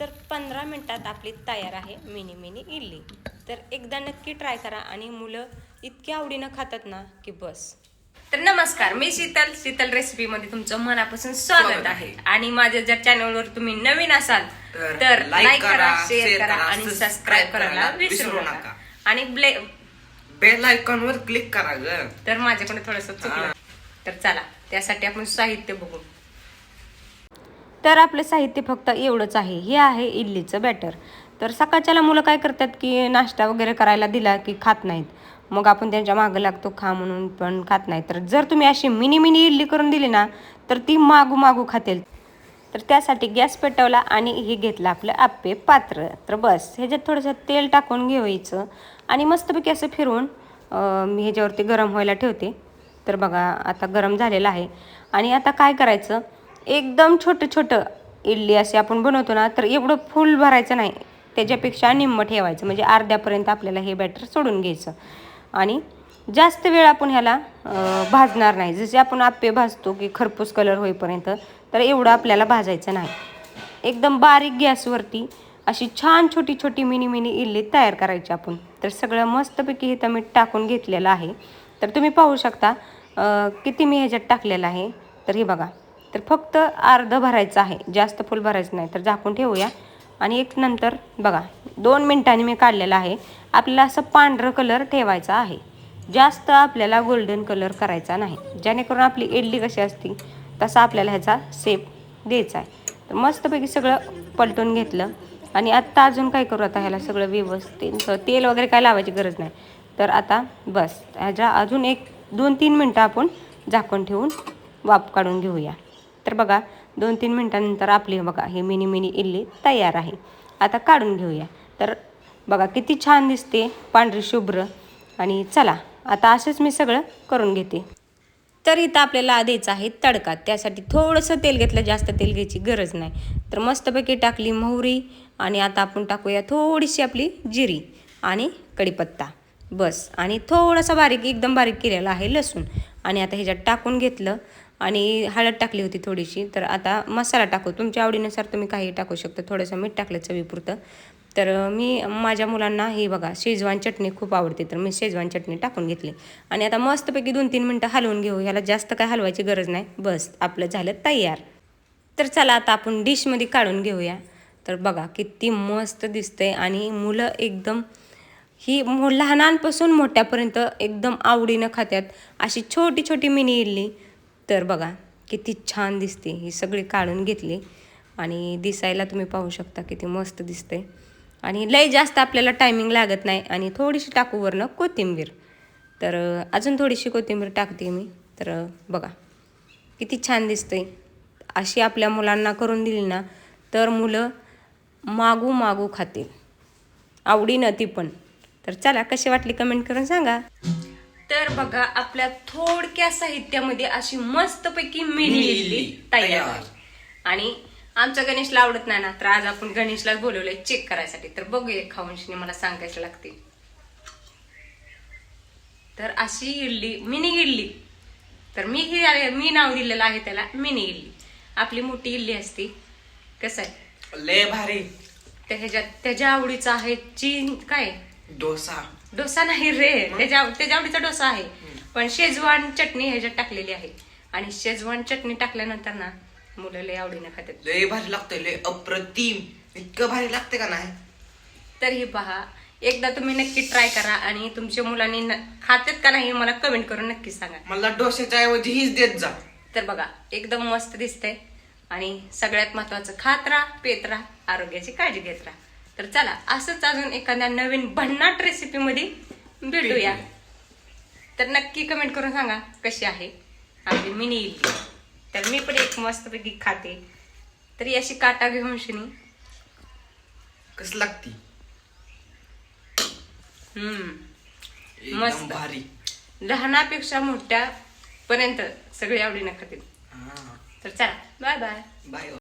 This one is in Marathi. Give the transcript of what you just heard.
तर 15 मिनिटात आपली तयार आहे मिनी मिनी इडली. तर एकदा नक्की ट्राय करा आणि मुलं इतक्या आवडीनं खातात ना की बस. तर नमस्कार, मी शीतल रेसिपीमध्ये तुमचं मनापासून स्वागत आहे. आणि माझ्या जर चॅनलवर तुम्ही नवीन असाल तर लाईक करा, शेअर करा आणि सबस्क्राईब करायला विसरू नका. आणि बेल आयकॉनवर क्लिक करा ग. तर माझ्याकडे थोडंसं चुकलं. तर चला त्यासाठी आपण साहित्य बघू. तर आपलं साहित्य फक्त एवढंच आहे. हे आहे इडलीचं बॅटर. तर सकाळच्याला मुलं काय करतात की नाश्ता वगैरे करायला दिला की खात नाहीत. मग आपण त्यांच्या मागं लागतो खा म्हणून, पण खात नाही. तर जर तुम्ही अशी मिनी मिनी इडली करून दिली ना तर ती मागू मागू खातील. तर त्यासाठी गॅस पेटवला आणि हे घेतलं आपलं आप्पे पात्र. तर बस ह्याच्यात थोडंसं तेल टाकून घ्यायचं आणि मस्तपैकी असं फिरवून मी ह्याच्यावरती गरम व्हायला ठेवते. तर बघा आता गरम झालेलं आहे. आणि आता काय करायचं, एकदम छोटं छोटं इडली असे आपण बनवतो ना तर एवढं फुल भरायचं नाही, त्याच्यापेक्षा निम्मं ठेवायचं. म्हणजे अर्ध्यापर्यंत आपल्याला हे बॅटर सोडून घ्यायचं. आणि जास्त वेळ आपण ह्याला भाजणार नाही. जसे आपण आप्पे भाजतो की खरपूस कलर होईपर्यंत, तर एवढं आपल्याला भाजायचं नाही. एकदम बारीक गॅसवरती अशी छान छोटी छोटी मिनी मिनी इडली तयार करायची आपण. तर सगळं मस्तपैकी इथं मी टाकून घेतलेलं आहे. तर तुम्ही पाहू शकता किती मी ह्याच्यात टाकलेलं आहे. तर हे बघा, तर फक्त अर्धं भरायचं आहे, जास्त फुल भरायचं नाही. तर झाकून ठेवूया. आणि एक नंतर बघा 2 मिनिटांनी मी काढलेलं आहे. आपल्याला असं पांढरं कलर ठेवायचा आहे, जास्त आपल्याला गोल्डन कलर करायचा नाही, जेणेकरून आपली इडली कशी असते तसा आपल्याला ह्याचा शेप द्यायचा आहे. तर मस्तपैकी सगळं पलटून घेतलं. आणि आत्ता अजून काय करू, आता ह्याला सगळं व्यवस्थित तेल वगैरे काय लावायची गरज नाही. तर आता बस ह्याच्या अजून 1-2-3 मिनटं आपण झाकून ठेवून वाफ काढून घेऊया. तर बघा 2-3 मिनटानंतर आपली बघा ही मिनी मिनी इडली तयार आहे. आता काढून घेऊया. तर बघा किती छान दिसते, पांढरी शुभ्र. आणि चला आता असंच मी सगळं करून घेते. तर इथं आपल्याला द्यायचं आहे तडका. त्यासाठी थोडंसं तेल घेतलं, जास्त तेल घ्यायची गरज नाही. तर मस्तपैकी टाकली मोहरी. आणि आता आपण टाकूया थोडीशी आपली जिरी आणि कढीपत्ता बस. आणि थोडासा बारीक, एकदम बारीक केलेला आहे लसूण. आणि आता ह्याच्यात टाकून घेतलं. आणि हळद टाकली होती थोडीशी. तर आता मसाला टाकू, तुमच्या आवडीनुसार तुम्ही काही टाकू शकता. थोडंसं मीठ टाकलं चवीपुरतं. तर मी माझ्या मुलांना ही बघा शेजवान चटणी खूप आवडते, तर मी शेजवान चटणी टाकून घेतली. आणि आता मस्तपैकी 2-3 मिनटं हलवून घेऊ. ह्याला जास्त काय हलवायची गरज नाही. बस आपलं झालं तयार. तर चला आता आपण डिशमध्ये काढून घेऊया. तर बघा किती मस्त दिसतंय. आणि मुलं एकदम ही लहानांपासून मोठ्यापर्यंत एकदम आवडीनं खातात अशी छोटी छोटी मिनी इडली. तर बघा किती छान दिसते. ही सगळी काढून घेतली. आणि दिसायला तुम्ही पाहू शकता किती मस्त दिसते. आणि लय जास्त आपल्याला टायमिंग लागत नाही. आणि थोडीशी टाकू वरनं कोथिंबीर. तर अजून थोडीशी कोथिंबीर टाकते मी. तर बघा किती छान दिसते. अशी आपल्या मुलांना करून दिली ना तर मुलं मागू मागू खातील आवडीनं ती पण. तर चला कशी वाटली कमेंट करून सांगा. तर बघा आपल्या थोडक्या साहित्यामध्ये अशी मस्तपैकी मिनी इडली तयार. आणि आमच्या गणेशला आवडत नाही ना, तर आज आपण गणेशला बोलवलंय चेक करायसाठी. तर बघूया खाऊनशी मला सांगायचं लागते. तर अशी इडली, मिनी इडली. तर मी नाव दिलेलं आहे त्याला मिनी इडली. आपली मोठी इडली असती कसं आहे लय भारी. तर ह्याच्यात त्याच्या आवडीचा आहे काय डोसा नाही रे, त्याच्या आवडीचा डोसा आहे. पण शेजवान चटणी ह्याच्यात टाकलेली आहे. आणि शेजवान चटणी टाकल्यानंतर ना मुलं लय आवडीनं खातात. लय भारी लागतंय, लय अप्रतिम. इतकं भारी लागते का नाही. तर ही पहा, एकदा तुम्ही नक्की ट्राय करा. आणि तुमच्या मुलांनी खातात का नाही मला कमेंट करून नक्की सांगा. मला डोश्याच्या ऐवजी हीच देत जा. तर बघा एकदम मस्त दिसतंय. आणि सगळ्यात महत्वाचं खात राहा, पेत राहा, आरोग्याची काळजी घेत राहा. तर चला असंच अजून एखाद्या नवीन भन्नाट रेसिपीमध्ये भेटूया. तर नक्की कमेंट करून सांगा कशी आहे आपली मिनी इडली. तर मी पण एक मस्तपैकी खाते. तरी अशी काटा घेऊन शिनी कस लागती मस्त भारी. लहानापेक्षा मोठ्या पर्यंत सगळी आवडीनं खातील. तर चला बाय बाय. बाय.